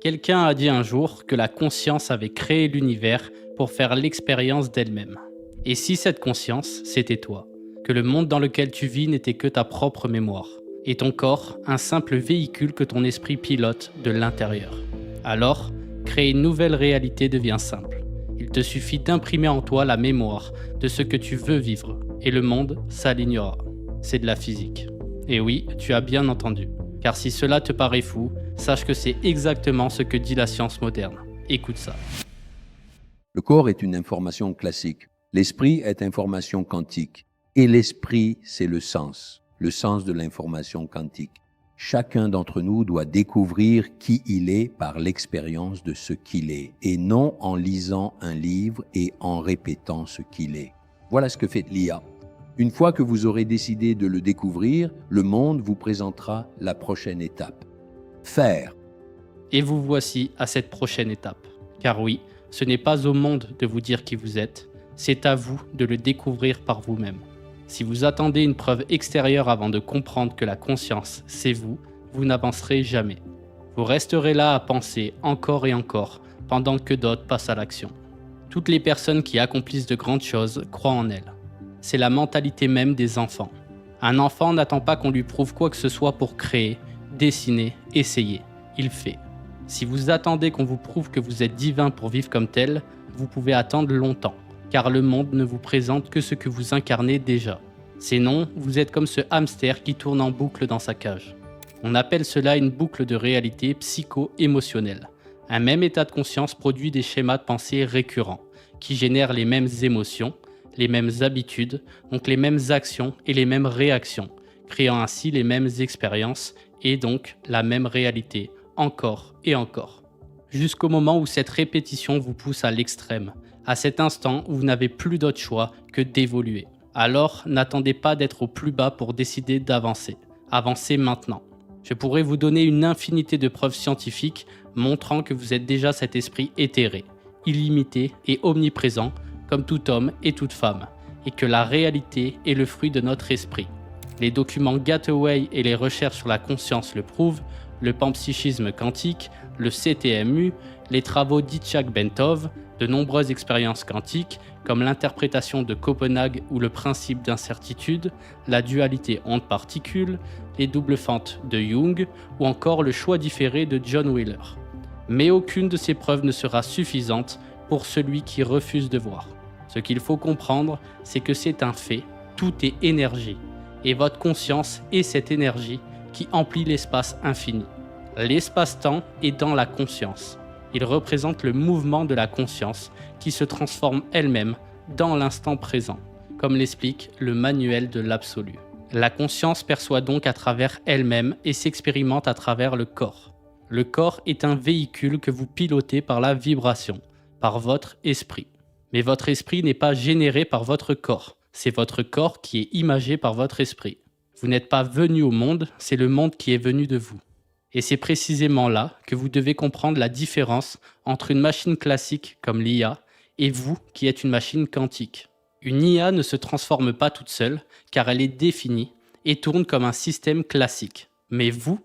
Quelqu'un a dit un jour que la conscience avait créé l'univers pour faire l'expérience d'elle-même. Et si cette conscience, c'était toi, que le monde dans lequel tu vis n'était que ta propre mémoire, et ton corps, un simple véhicule que ton esprit pilote de l'intérieur. Alors, créer une nouvelle réalité devient simple. Il te suffit d'imprimer en toi la mémoire de ce que tu veux vivre, et le monde s'alignera. C'est de la physique. Et oui, tu as bien entendu. Car si cela te paraît fou, sache que c'est exactement ce que dit la science moderne. Écoute ça. Le corps est une information classique. L'esprit est information quantique. Et l'esprit, c'est le sens de l'information quantique. Chacun d'entre nous doit découvrir qui il est par l'expérience de ce qu'il est, et non en lisant un livre et en répétant ce qu'il est. Voilà ce que fait l'IA. Une fois que vous aurez décidé de le découvrir, le monde vous présentera la prochaine étape. Faire. Et vous voici à cette prochaine étape. Car oui, ce n'est pas au monde de vous dire qui vous êtes, c'est à vous de le découvrir par vous-même. Si vous attendez une preuve extérieure avant de comprendre que la conscience, c'est vous, vous n'avancerez jamais. Vous resterez là à penser encore et encore, pendant que d'autres passent à l'action. Toutes les personnes qui accomplissent de grandes choses croient en elles. C'est la mentalité même des enfants. Un enfant n'attend pas qu'on lui prouve quoi que ce soit pour créer, dessiner, essayer. Il fait. Si vous attendez qu'on vous prouve que vous êtes divin pour vivre comme tel, vous pouvez attendre longtemps, car le monde ne vous présente que ce que vous incarnez déjà. Sinon, vous êtes comme ce hamster qui tourne en boucle dans sa cage. On appelle cela une boucle de réalité psycho-émotionnelle. Un même état de conscience produit des schémas de pensée récurrents, qui génèrent les mêmes émotions, les mêmes habitudes, donc les mêmes actions et les mêmes réactions, créant ainsi les mêmes expériences et donc la même réalité, encore et encore. Jusqu'au moment où cette répétition vous pousse à l'extrême, à cet instant où vous n'avez plus d'autre choix que d'évoluer. Alors, n'attendez pas d'être au plus bas pour décider d'avancer. Avancez maintenant. Je pourrais vous donner une infinité de preuves scientifiques montrant que vous êtes déjà cet esprit éthéré, illimité et omniprésent, comme tout homme et toute femme, et que la réalité est le fruit de notre esprit. Les documents Gateway et les recherches sur la conscience le prouvent, le panpsychisme quantique, le CTMU, les travaux d'Itchak Bentov, de nombreuses expériences quantiques, comme l'interprétation de Copenhague ou le principe d'incertitude, la dualité onde-particule, les doubles fentes de Jung ou encore le choix différé de John Wheeler. Mais aucune de ces preuves ne sera suffisante pour celui qui refuse de voir. Ce qu'il faut comprendre, c'est que c'est un fait, tout est énergie, et votre conscience est cette énergie qui emplit l'espace infini. L'espace-temps est dans la conscience. Il représente le mouvement de la conscience qui se transforme elle-même dans l'instant présent, comme l'explique le manuel de l'absolu. La conscience perçoit donc à travers elle-même et s'expérimente à travers le corps. Le corps est un véhicule que vous pilotez par la vibration, par votre esprit. Mais votre esprit n'est pas généré par votre corps, c'est votre corps qui est imagé par votre esprit. Vous n'êtes pas venu au monde, c'est le monde qui est venu de vous. Et c'est précisément là que vous devez comprendre la différence entre une machine classique comme l'IA et vous qui êtes une machine quantique. Une IA ne se transforme pas toute seule car elle est définie et tourne comme un système classique. Mais vous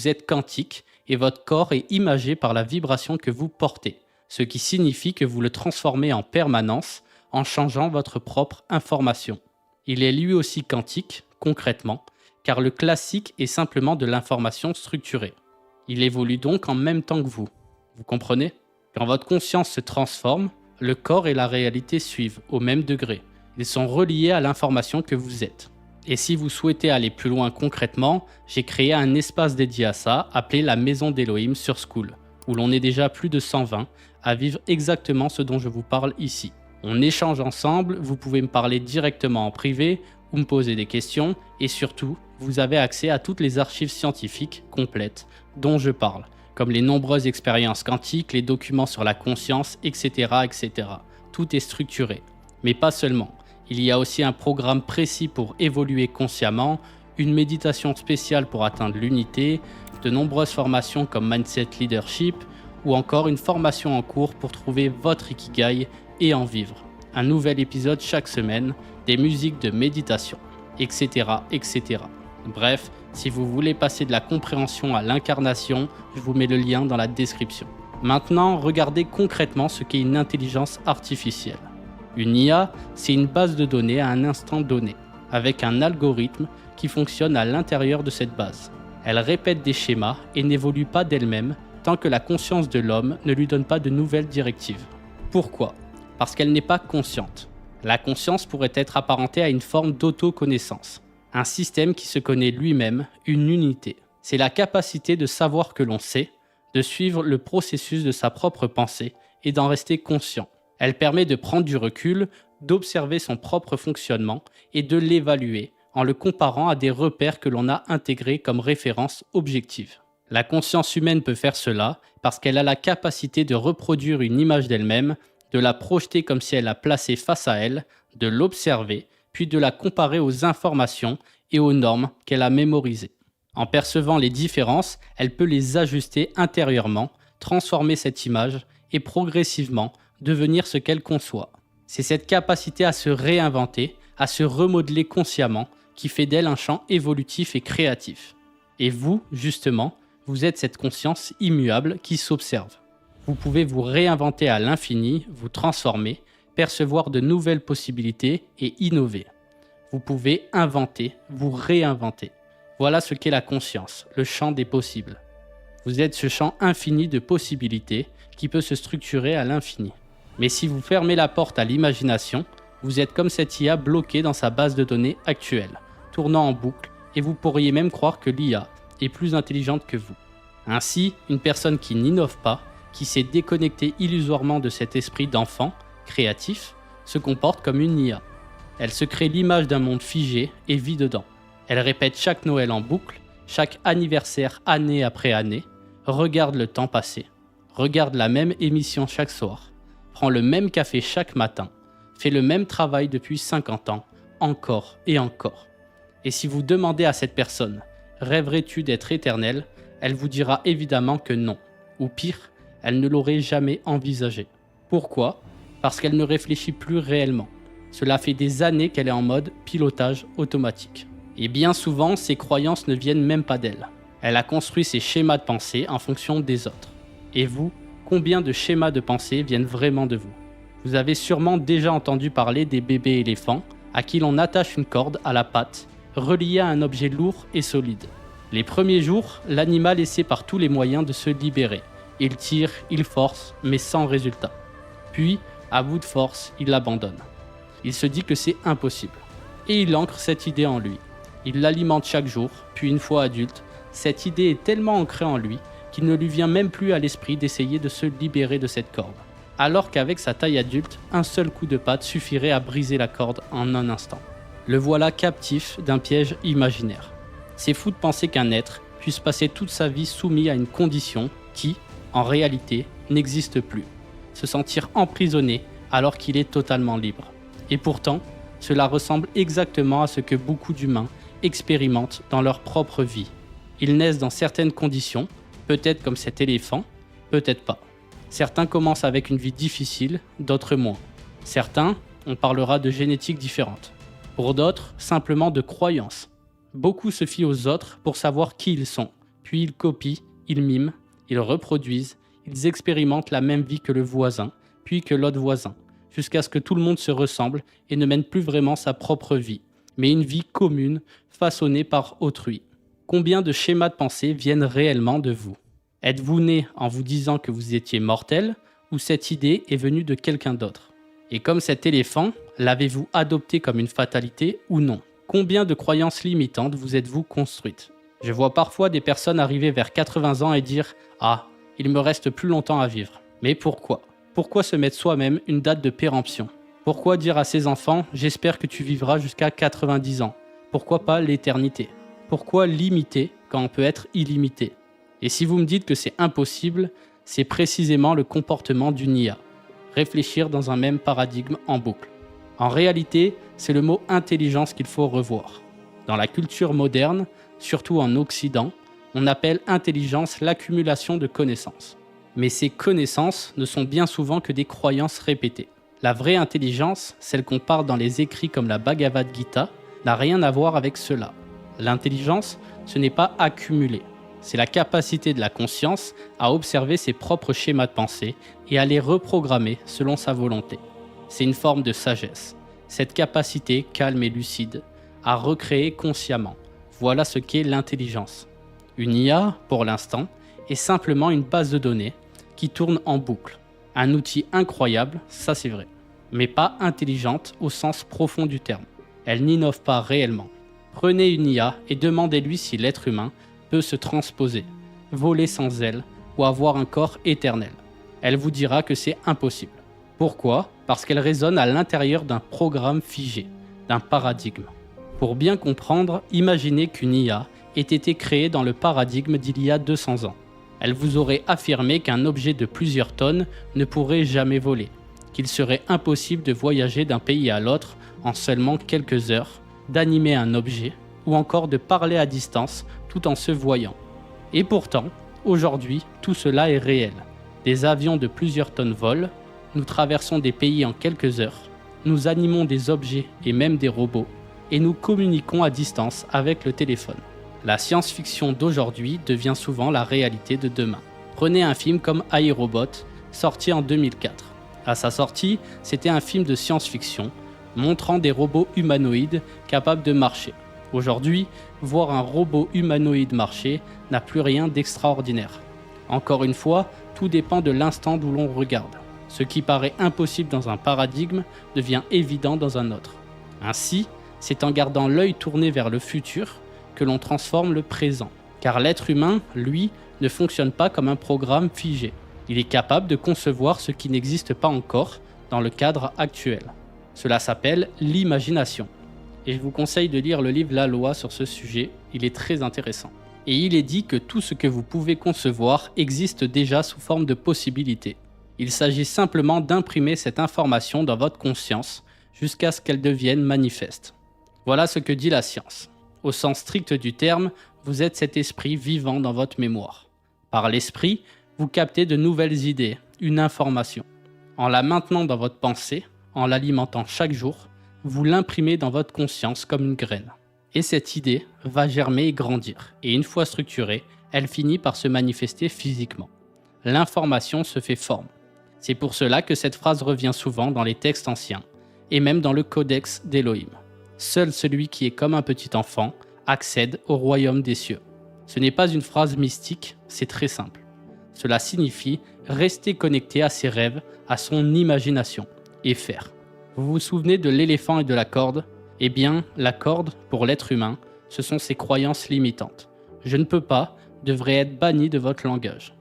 êtes quantique et votre corps est imagé par la vibration que vous portez, ce qui signifie que vous le transformez en permanence en changeant votre propre information. Il est lui aussi quantique, concrètement, car le classique est simplement de l'information structurée. Il évolue donc en même temps que vous. Vous comprenez ? Quand votre conscience se transforme, le corps et la réalité suivent au même degré. Ils sont reliés à l'information que vous êtes. Et si vous souhaitez aller plus loin concrètement, j'ai créé un espace dédié à ça, appelé la Maison d'Elohim sur Skool, où l'on est déjà plus de 120 à vivre exactement ce dont je vous parle ici. On échange ensemble, vous pouvez me parler directement en privé ou me poser des questions, et surtout, vous avez accès à toutes les archives scientifiques complètes dont je parle, comme les nombreuses expériences quantiques, les documents sur la conscience, etc., etc. Tout est structuré. Mais pas seulement. Il y a aussi un programme précis pour évoluer consciemment, une méditation spéciale pour atteindre l'unité, de nombreuses formations comme Mindset Leadership, ou encore une formation en cours pour trouver votre Ikigai et en vivre. Un nouvel épisode chaque semaine, des musiques de méditation, etc., etc. Bref, si vous voulez passer de la compréhension à l'incarnation, je vous mets le lien dans la description. Maintenant, regardez concrètement ce qu'est une intelligence artificielle. Une IA, c'est une base de données à un instant donné, avec un algorithme qui fonctionne à l'intérieur de cette base. Elle répète des schémas et n'évolue pas d'elle-même tant que la conscience de l'homme ne lui donne pas de nouvelles directives. Pourquoi ? Parce qu'elle n'est pas consciente. La conscience pourrait être apparentée à une forme d'autoconnaissance, un système qui se connaît lui-même, une unité. C'est la capacité de savoir que l'on sait, de suivre le processus de sa propre pensée et d'en rester conscient. Elle permet de prendre du recul, d'observer son propre fonctionnement et de l'évaluer en le comparant à des repères que l'on a intégrés comme référence objective. La conscience humaine peut faire cela parce qu'elle a la capacité de reproduire une image d'elle-même, de la projeter comme si elle la plaçait face à elle, de l'observer, puis de la comparer aux informations et aux normes qu'elle a mémorisées. En percevant les différences, elle peut les ajuster intérieurement, transformer cette image et progressivement devenir ce qu'elle conçoit. C'est cette capacité à se réinventer, à se remodeler consciemment, qui fait d'elle un champ évolutif et créatif. Et vous, justement, vous êtes cette conscience immuable qui s'observe. Vous pouvez vous réinventer à l'infini, vous transformer, percevoir de nouvelles possibilités et innover. Vous pouvez inventer, vous réinventer. Voilà ce qu'est la conscience, le champ des possibles. Vous êtes ce champ infini de possibilités qui peut se structurer à l'infini. Mais si vous fermez la porte à l'imagination, vous êtes comme cette IA bloquée dans sa base de données actuelle, tournant en boucle, et vous pourriez même croire que l'IA est plus intelligente que vous. Ainsi, une personne qui n'innove pas, qui s'est déconnectée illusoirement de cet esprit d'enfant, créatif, se comporte comme une IA. Elle se crée l'image d'un monde figé et vit dedans. Elle répète chaque Noël en boucle, chaque anniversaire année après année, regarde le temps passer, regarde la même émission chaque soir, prend le même café chaque matin, fait le même travail depuis 50 ans, encore et encore. Et si vous demandez à cette personne « Rêverais-tu d'être éternel ?», elle vous dira évidemment que non, ou pire, elle ne l'aurait jamais envisagé. Pourquoi ? Parce qu'elle ne réfléchit plus réellement. Cela fait des années qu'elle est en mode pilotage automatique. Et bien souvent, ses croyances ne viennent même pas d'elle. Elle a construit ses schémas de pensée en fonction des autres. Et vous, combien de schémas de pensée viennent vraiment de vous ? Vous avez sûrement déjà entendu parler des bébés éléphants à qui l'on attache une corde à la patte, reliée à un objet lourd et solide. Les premiers jours, l'animal essaie par tous les moyens de se libérer. Il tire, il force, mais sans résultat. Puis, à bout de force, il l'abandonne. Il se dit que c'est impossible. Et il ancre cette idée en lui. Il l'alimente chaque jour, puis une fois adulte, cette idée est tellement ancrée en lui qu'il ne lui vient même plus à l'esprit d'essayer de se libérer de cette corde. Alors qu'avec sa taille adulte, un seul coup de patte suffirait à briser la corde en un instant. Le voilà captif d'un piège imaginaire. C'est fou de penser qu'un être puisse passer toute sa vie soumis à une condition qui, en réalité, n'existe plus. Se sentir emprisonné alors qu'il est totalement libre. Et pourtant, cela ressemble exactement à ce que beaucoup d'humains expérimentent dans leur propre vie. Ils naissent dans certaines conditions, peut-être comme cet éléphant, peut-être pas. Certains commencent avec une vie difficile, d'autres moins. Certains, on parlera de génétique différente. Pour d'autres, simplement de croyances. Beaucoup se fient aux autres pour savoir qui ils sont. Puis ils copient, ils miment, ils reproduisent, ils expérimentent la même vie que le voisin, puis que l'autre voisin, jusqu'à ce que tout le monde se ressemble et ne mène plus vraiment sa propre vie, mais une vie commune, façonnée par autrui. Combien de schémas de pensée viennent réellement de vous ? Êtes-vous né en vous disant que vous étiez mortel, ou cette idée est venue de quelqu'un d'autre ? Et comme cet éléphant, l'avez-vous adopté comme une fatalité ou non ? Combien de croyances limitantes vous êtes-vous construites ? Je vois parfois des personnes arriver vers 80 ans et dire « Ah, il me reste plus longtemps à vivre. » Mais pourquoi ? Pourquoi se mettre soi-même une date de péremption ? Pourquoi dire à ses enfants « J'espère que tu vivras jusqu'à 90 ans ?» Pourquoi pas l'éternité ? Pourquoi limiter quand on peut être illimité ? Et si vous me dites que c'est impossible, c'est précisément le comportement d'une IA. Réfléchir dans un même paradigme en boucle. En réalité, c'est le mot intelligence qu'il faut revoir. Dans la culture moderne, surtout en Occident, on appelle intelligence l'accumulation de connaissances. Mais ces connaissances ne sont bien souvent que des croyances répétées. La vraie intelligence, celle qu'on parle dans les écrits comme la Bhagavad Gita, n'a rien à voir avec cela. L'intelligence, ce n'est pas accumuler. C'est la capacité de la conscience à observer ses propres schémas de pensée et à les reprogrammer selon sa volonté. C'est une forme de sagesse. Cette capacité calme et lucide à recréer consciemment. Voilà ce qu'est l'intelligence. Une IA, pour l'instant, est simplement une base de données qui tourne en boucle. Un outil incroyable, ça c'est vrai, mais pas intelligente au sens profond du terme. Elle n'innove pas réellement. Prenez une IA et demandez-lui si l'être humain peut se transposer, voler sans aile ou avoir un corps éternel. Elle vous dira que c'est impossible. Pourquoi ? Parce qu'elle résonne à l'intérieur d'un programme figé, d'un paradigme. Pour bien comprendre, imaginez qu'une IA ait été créée dans le paradigme d'il y a 200 ans. Elle vous aurait affirmé qu'un objet de plusieurs tonnes ne pourrait jamais voler, qu'il serait impossible de voyager d'un pays à l'autre en seulement quelques heures, d'animer un objet ou encore de parler à distance tout en se voyant. Et pourtant, aujourd'hui, tout cela est réel. Des avions de plusieurs tonnes volent, nous traversons des pays en quelques heures, nous animons des objets et même des robots, et nous communiquons à distance avec le téléphone. La science-fiction d'aujourd'hui devient souvent la réalité de demain. Prenez un film comme iRobot, sorti en 2004. À sa sortie, c'était un film de science-fiction, montrant des robots humanoïdes capables de marcher. Aujourd'hui, voir un robot humanoïde marcher n'a plus rien d'extraordinaire. Encore une fois, tout dépend de l'instant d'où l'on regarde. Ce qui paraît impossible dans un paradigme devient évident dans un autre. Ainsi, c'est en gardant l'œil tourné vers le futur que l'on transforme le présent. Car l'être humain, lui, ne fonctionne pas comme un programme figé. Il est capable de concevoir ce qui n'existe pas encore dans le cadre actuel. Cela s'appelle l'imagination. Et je vous conseille de lire le livre La Loi sur ce sujet, il est très intéressant. Et il est dit que tout ce que vous pouvez concevoir existe déjà sous forme de possibilités. Il s'agit simplement d'imprimer cette information dans votre conscience jusqu'à ce qu'elle devienne manifeste. Voilà ce que dit la science. Au sens strict du terme, vous êtes cet esprit vivant dans votre mémoire. Par l'esprit, vous captez de nouvelles idées, une information. En la maintenant dans votre pensée, en l'alimentant chaque jour, vous l'imprimez dans votre conscience comme une graine. Et cette idée va germer et grandir. Et une fois structurée, elle finit par se manifester physiquement. L'information se fait forme. C'est pour cela que cette phrase revient souvent dans les textes anciens, et même dans le codex d'Élohim. Seul celui qui est comme un petit enfant accède au royaume des cieux. Ce n'est pas une phrase mystique, c'est très simple. Cela signifie rester connecté à ses rêves, à son imagination, et faire. Vous vous souvenez de l'éléphant et de la corde ? Eh bien, la corde, pour l'être humain, ce sont ses croyances limitantes. Je ne peux pas devrait être banni de votre langage.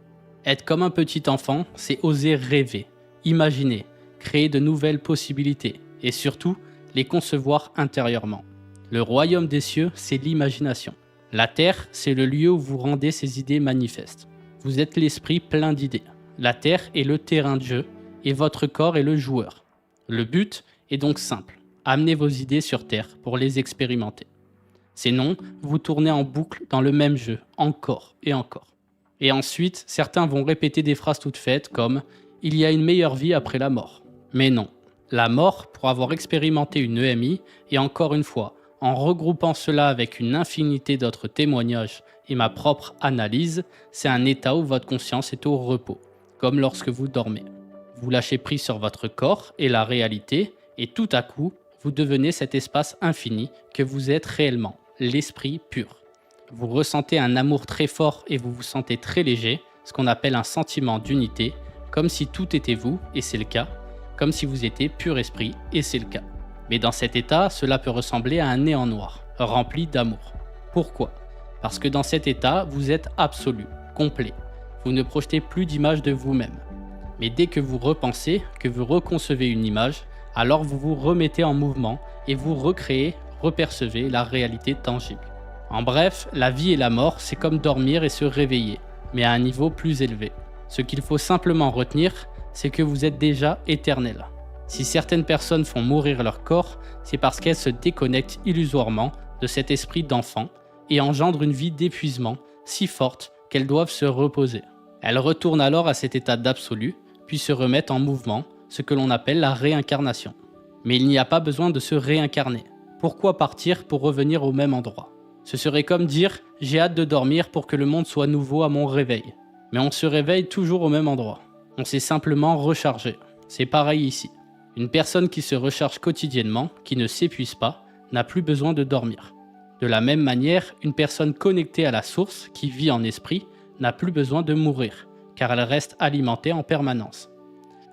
Être comme un petit enfant, c'est oser rêver, imaginer, créer de nouvelles possibilités, et surtout, les concevoir intérieurement. Le royaume des cieux, c'est l'imagination. La terre, c'est le lieu où vous rendez ces idées manifestes. Vous êtes l'esprit plein d'idées. La terre est le terrain de jeu et votre corps est le joueur. Le but est donc simple. Amenez vos idées sur terre pour les expérimenter. Sinon, vous tournez en boucle dans le même jeu, encore et encore. Et ensuite, certains vont répéter des phrases toutes faites comme « il y a une meilleure vie après la mort ». Mais non. La mort, pour avoir expérimenté une EMI, et encore une fois, en regroupant cela avec une infinité d'autres témoignages et ma propre analyse, c'est un état où votre conscience est au repos, comme lorsque vous dormez. Vous lâchez prise sur votre corps et la réalité, et tout à coup, vous devenez cet espace infini que vous êtes réellement, l'esprit pur. Vous ressentez un amour très fort et vous vous sentez très léger, ce qu'on appelle un sentiment d'unité, comme si tout était vous, et c'est le cas, comme si vous étiez pur esprit, et c'est le cas. Mais dans cet état, cela peut ressembler à un néant noir, rempli d'amour. Pourquoi ? Parce que dans cet état, vous êtes absolu, complet. Vous ne projetez plus d'image de vous-même. Mais dès que vous repensez, que vous reconcevez une image, alors vous vous remettez en mouvement et vous recréez, repercevez la réalité tangible. En bref, la vie et la mort, c'est comme dormir et se réveiller, mais à un niveau plus élevé. Ce qu'il faut simplement retenir, c'est que vous êtes déjà éternel. Si certaines personnes font mourir leur corps, c'est parce qu'elles se déconnectent illusoirement de cet esprit d'enfant et engendrent une vie d'épuisement si forte qu'elles doivent se reposer. Elles retournent alors à cet état d'absolu, puis se remettent en mouvement, ce que l'on appelle la réincarnation. Mais il n'y a pas besoin de se réincarner. Pourquoi partir pour revenir au même endroit ? Ce serait comme dire « j'ai hâte de dormir pour que le monde soit nouveau à mon réveil ». Mais on se réveille toujours au même endroit. On s'est simplement rechargé. C'est pareil ici. Une personne qui se recharge quotidiennement, qui ne s'épuise pas, n'a plus besoin de dormir. De la même manière, une personne connectée à la source, qui vit en esprit, n'a plus besoin de mourir, car elle reste alimentée en permanence.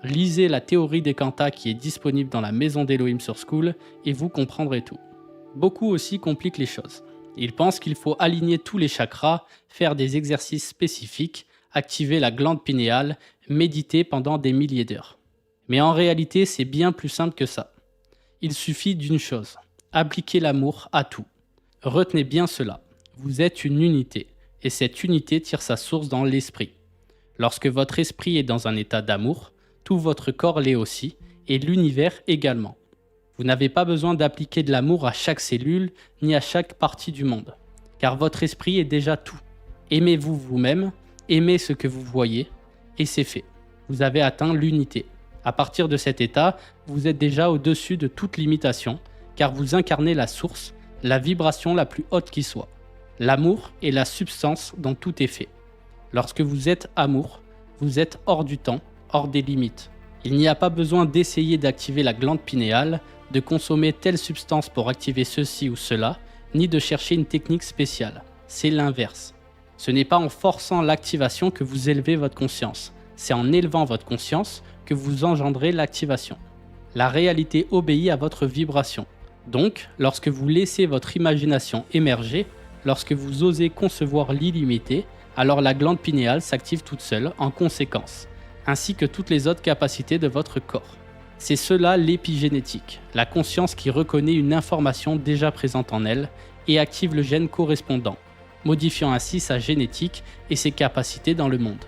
Lisez la théorie des Quanta qui est disponible dans la maison d'Elohim sur School et vous comprendrez tout. Beaucoup aussi compliquent les choses. Ils pensent qu'il faut aligner tous les chakras, faire des exercices spécifiques, activer la glande pinéale, méditer pendant des milliers d'heures. Mais en réalité, c'est bien plus simple que ça. Il suffit d'une chose, appliquer l'amour à tout. Retenez bien cela, vous êtes une unité, et cette unité tire sa source dans l'esprit. Lorsque votre esprit est dans un état d'amour, tout votre corps l'est aussi, et l'univers également. Vous n'avez pas besoin d'appliquer de l'amour à chaque cellule, ni à chaque partie du monde, car votre esprit est déjà tout. Aimez-vous vous-même, aimez ce que vous voyez, et c'est fait. Vous avez atteint l'unité. À partir de cet état, vous êtes déjà au-dessus de toute limitation, car vous incarnez la source, la vibration la plus haute qui soit. L'amour est la substance dont tout est fait. Lorsque vous êtes amour, vous êtes hors du temps, hors des limites. Il n'y a pas besoin d'essayer d'activer la glande pinéale, de consommer telle substance pour activer ceci ou cela, ni de chercher une technique spéciale. C'est l'inverse. Ce n'est pas en forçant l'activation que vous élevez votre conscience, c'est en élevant votre conscience que vous engendrez l'activation. La réalité obéit à votre vibration. Donc, lorsque vous laissez votre imagination émerger, lorsque vous osez concevoir l'illimité, alors la glande pinéale s'active toute seule en conséquence, ainsi que toutes les autres capacités de votre corps. C'est cela l'épigénétique, la conscience qui reconnaît une information déjà présente en elle et active le gène correspondant, modifiant ainsi sa génétique et ses capacités dans le monde.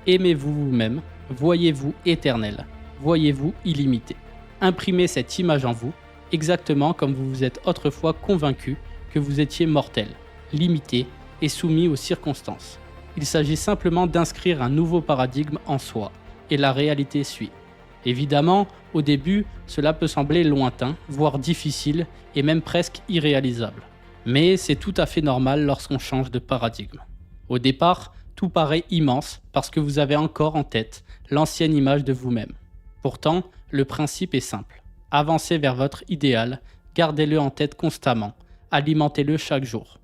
Aimez-vous vous-même, voyez-vous éternel, voyez-vous illimité. Imprimez cette image en vous, exactement comme vous vous êtes autrefois convaincu que vous étiez mortel, limité et soumis aux circonstances. Il s'agit simplement d'inscrire un nouveau paradigme en soi, et la réalité suit. Évidemment, au début, cela peut sembler lointain, voire difficile, et même presque irréalisable. Mais c'est tout à fait normal lorsqu'on change de paradigme. Au départ, tout paraît immense parce que vous avez encore en tête l'ancienne image de vous-même. Pourtant, le principe est simple. Avancez vers votre idéal, gardez-le en tête constamment, alimentez-le chaque jour.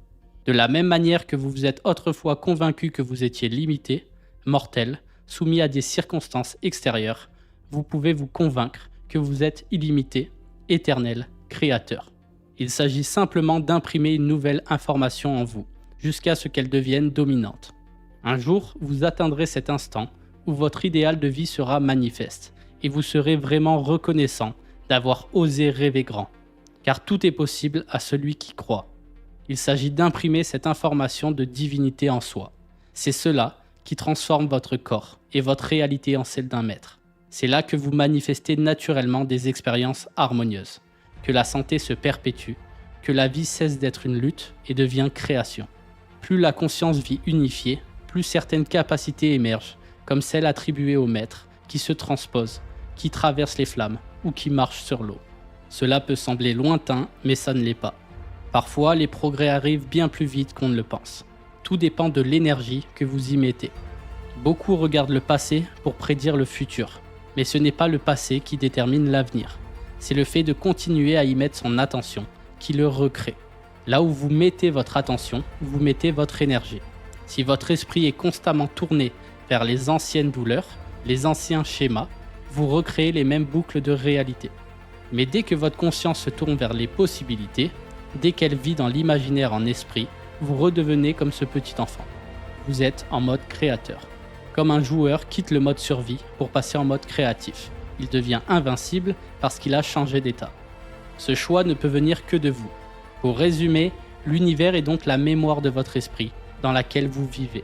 De la même manière que vous vous êtes autrefois convaincu que vous étiez limité, mortel, soumis à des circonstances extérieures, vous pouvez vous convaincre que vous êtes illimité, éternel, créateur. Il s'agit simplement d'imprimer une nouvelle information en vous, jusqu'à ce qu'elle devienne dominante. Un jour, vous atteindrez cet instant où votre idéal de vie sera manifeste, et vous serez vraiment reconnaissant d'avoir osé rêver grand, car tout est possible à celui qui croit. Il s'agit d'imprimer cette information de divinité en soi. C'est cela qui transforme votre corps et votre réalité en celle d'un maître. C'est là que vous manifestez naturellement des expériences harmonieuses, que la santé se perpétue, que la vie cesse d'être une lutte et devient création. Plus la conscience vit unifiée, plus certaines capacités émergent, comme celles attribuées au maître, qui se transposent, qui traversent les flammes ou qui marchent sur l'eau. Cela peut sembler lointain, mais ça ne l'est pas. Parfois, les progrès arrivent bien plus vite qu'on ne le pense. Tout dépend de l'énergie que vous y mettez. Beaucoup regardent le passé pour prédire le futur, mais ce n'est pas le passé qui détermine l'avenir. C'est le fait de continuer à y mettre son attention qui le recrée. Là où vous mettez votre attention, vous mettez votre énergie. Si votre esprit est constamment tourné vers les anciennes douleurs, les anciens schémas, vous recréez les mêmes boucles de réalité. Mais dès que votre conscience se tourne vers les possibilités, dès qu'elle vit dans l'imaginaire en esprit, vous redevenez comme ce petit enfant. Vous êtes en mode créateur. Comme un joueur quitte le mode survie pour passer en mode créatif. Il devient invincible parce qu'il a changé d'état. Ce choix ne peut venir que de vous. Pour résumer, l'univers est donc la mémoire de votre esprit dans laquelle vous vivez.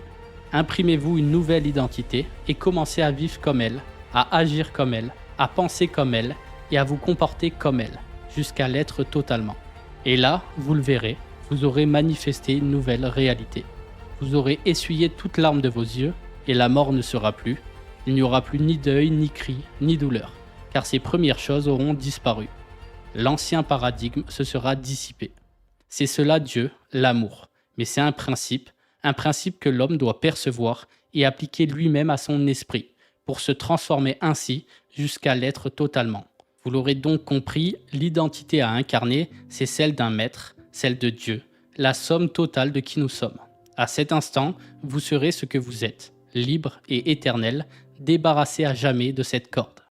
Imprimez-vous une nouvelle identité et commencez à vivre comme elle, à agir comme elle, à penser comme elle et à vous comporter comme elle, jusqu'à l'être totalement. Et là, vous le verrez, vous aurez manifesté une nouvelle réalité. Vous aurez essuyé toute larme de vos yeux et la mort ne sera plus. Il n'y aura plus ni deuil, ni cri, ni douleur, car ces premières choses auront disparu. L'ancien paradigme se sera dissipé. C'est cela Dieu, l'amour. Mais c'est un principe que l'homme doit percevoir et appliquer lui-même à son esprit, pour se transformer ainsi jusqu'à l'être totalement. Vous l'aurez donc compris, l'identité à incarner, c'est celle d'un maître, celle de Dieu, la somme totale de qui nous sommes. À cet instant, vous serez ce que vous êtes, libre et éternel, débarrassé à jamais de cette corde.